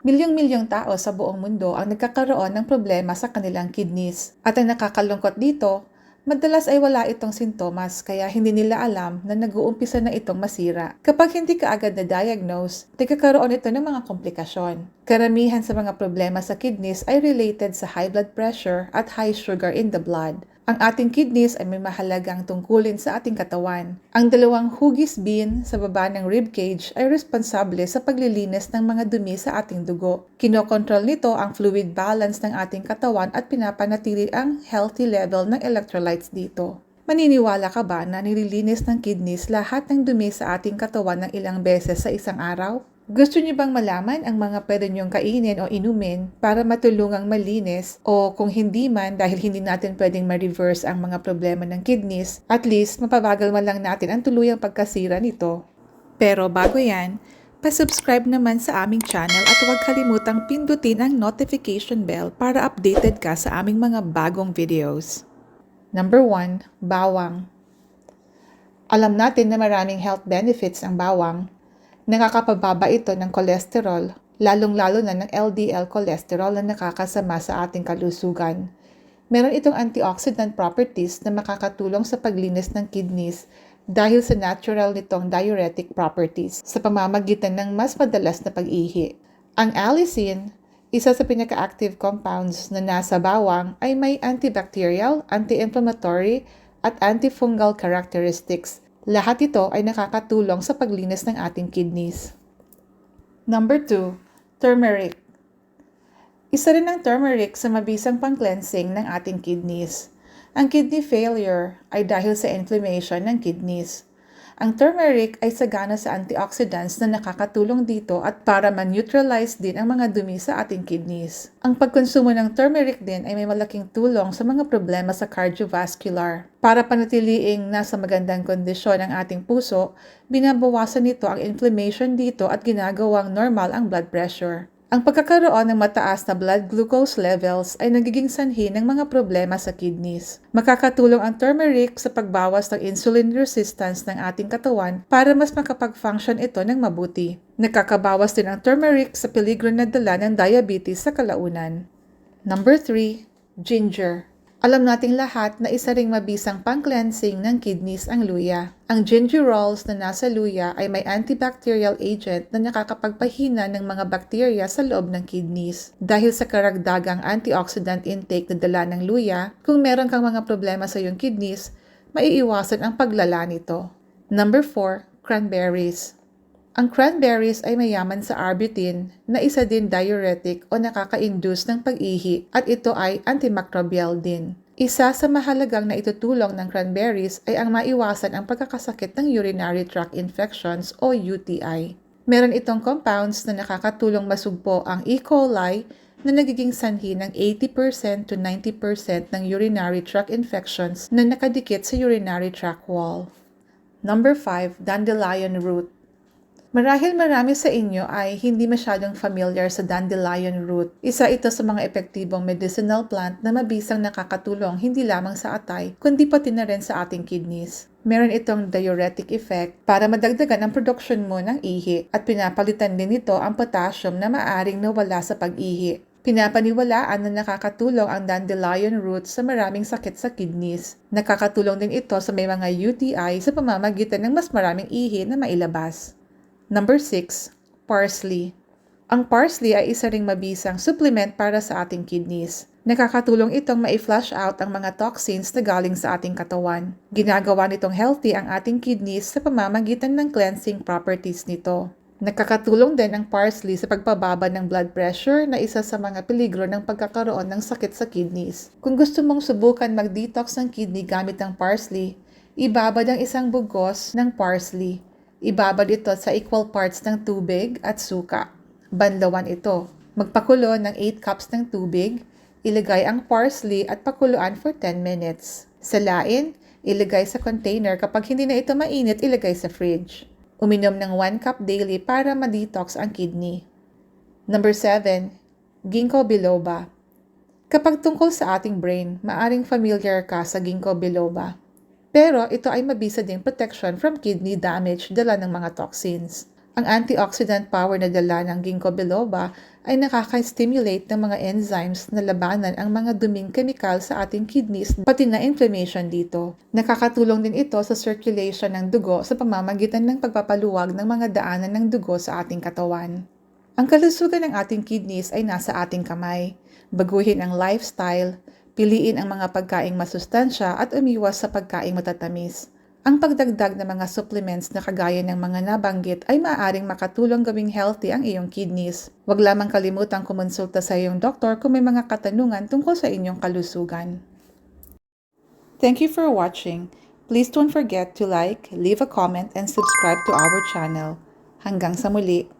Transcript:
Milyong-milyong tao sa buong mundo ang nagkakaroon ng problema sa kanilang kidneys. At ang nakakalungkot dito, madalas ay wala itong sintomas kaya hindi nila alam na nag-uumpisa na itong masira. Kapag hindi ka agad na-diagnose, nagkakaroon ito ng mga komplikasyon. Karamihan sa mga problema sa kidneys ay related sa high blood pressure at high sugar in the blood. Ang ating kidneys ay may mahalagang tungkulin sa ating katawan. Ang dalawang hugis bin sa baba ng ribcage ay responsable sa paglilinis ng mga dumi sa ating dugo. Kinokontrol nito ang fluid balance ng ating katawan at pinapanatili ang healthy level ng electrolytes dito. Maniniwala ka ba na nililinis ng kidneys lahat ng dumi sa ating katawan ng ilang beses sa isang araw? Gusto niyo bang malaman ang mga pwede niyong kainin o inumin para matulungang malinis o kung hindi man dahil hindi natin pwedeng ma-reverse ang mga problema ng kidneys, at least mapabagal man lang natin ang tuluyang pagkasira nito. Pero bago yan, pa-subscribe naman sa aming channel at huwag kalimutang pindutin ang notification bell para updated ka sa aming mga bagong videos. Number 1, bawang. Alam natin na maraming health benefits ang bawang. Nakakapababa ito ng cholesterol, lalong-lalo na ng LDL cholesterol na nakakasama sa ating kalusugan. Meron itong antioxidant properties na makakatulong sa paglinis ng kidneys dahil sa natural nitong diuretic properties sa pamamagitan ng mas madalas na pag-ihi. Ang allicin, isa sa pinaka-active compounds na nasa bawang, ay may antibacterial, anti-inflammatory at antifungal characteristics. Lahat ito ay nakakatulong sa paglinis ng ating kidneys. Number 2, turmeric. Isa rin ang turmeric sa mabisang pang-cleansing ng ating kidneys. Ang kidney failure ay dahil sa inflammation ng kidneys. Ang turmeric ay sagana sa antioxidants na nakakatulong dito at para ma-neutralize din ang mga dumi sa ating kidneys. Ang pagkonsumo ng turmeric din ay may malaking tulong sa mga problema sa cardiovascular. Para panatiliing nasa magandang kondisyon ang ating puso, binabawasan nito ang inflammation dito at ginagawang normal ang blood pressure. Ang pagkakaroon ng mataas na blood glucose levels ay nagiging sanhi ng mga problema sa kidneys. Makakatulong ang turmeric sa pagbawas ng insulin resistance ng ating katawan para mas makapag-function ito ng mabuti. Nakakabawas din ang turmeric sa peligro na dala ng diabetes sa kalaunan. Number 3, ginger. Alam nating lahat na isa ring mabisang pang-cleansing ng kidneys ang luya. Ang gingerols na nasa luya ay may antibacterial agent na nakakapagpahina ng mga bakterya sa loob ng kidneys. Dahil sa karagdagang antioxidant intake na dala ng luya, kung meron kang mga problema sa iyong kidneys, maiiwasan ang paglala nito. Number 4, cranberries. Ang cranberries ay mayaman sa arbutin na isa din diuretic o nakaka-induce ng pag-ihi at ito ay antimicrobial din. Isa sa mahalagang na itutulong ng cranberries ay ang maiwasan ang pagkakasakit ng urinary tract infections o UTI. Meron itong compounds na nakakatulong masugpo ang E. coli na nagiging sanhi ng 80% to 90% ng urinary tract infections na nakadikit sa urinary tract wall. Number 5, dandelion root. Marahil marami sa inyo ay hindi masyadong familiar sa dandelion root. Isa ito sa mga epektibong medicinal plant na mabisang nakakatulong hindi lamang sa atay, kundi pati na rin sa ating kidneys. Meron itong diuretic effect para madagdagan ang production mo ng ihi at pinapalitan din nito ang potassium na maaring nawala sa pag-ihi. Pinapaniwalaan na nakakatulong ang dandelion root sa maraming sakit sa kidneys. Nakakatulong din ito sa may mga UTI sa pamamagitan ng mas maraming ihi na mailabas. Number 6, parsley. Ang parsley ay isa ring mabisang supplement para sa ating kidneys. Nakakatulong itong ma-flush out ang mga toxins na galing sa ating katawan. Ginagawa nitong healthy ang ating kidneys sa pamamagitan ng cleansing properties nito. Nakakatulong din ang parsley sa pagpababa ng blood pressure na isa sa mga peligro ng pagkakaroon ng sakit sa kidneys. Kung gusto mong subukan mag-detox ng kidney gamit ang parsley, ibabad ang isang bugos ng parsley. Ibabad ito sa equal parts ng tubig at suka. Banlawan ito. Magpakulo ng 8 cups ng tubig, ilagay ang parsley at pakuluan for 10 minutes. Salain, ilagay sa container. Kapag hindi na ito mainit, ilagay sa fridge. Uminom ng 1 cup daily para ma-detox ang kidney. Number 7, ginkgo biloba. Kapag tungkol sa ating brain, maaring familiar ka sa ginkgo biloba. Pero ito ay mabisa ding protection from kidney damage dala ng mga toxins. Ang antioxidant power na dala ng ginkgo biloba ay nakaka-stimulate ng mga enzymes na labanan ang mga duming kemikal sa ating kidneys, pati na inflammation dito. Nakakatulong din ito sa circulation ng dugo sa pamamagitan ng pagpapaluwag ng mga daanan ng dugo sa ating katawan. Ang kalusugan ng ating kidneys ay nasa ating kamay. Baguhin ang lifestyle, piliin ang mga pagkaing masustansya at umiwas sa pagkaing matatamis. Ang pagdagdag ng mga supplements na kagaya ng mga nabanggit ay maaaring makatulong gawing healthy ang iyong kidneys. Huwag lamang kalimutang kumonsulta sa iyong doktor kung may mga katanungan tungkol sa inyong kalusugan. Thank you for watching. Please don't forget to like, leave a comment, and subscribe to our channel. Hanggang sa muli!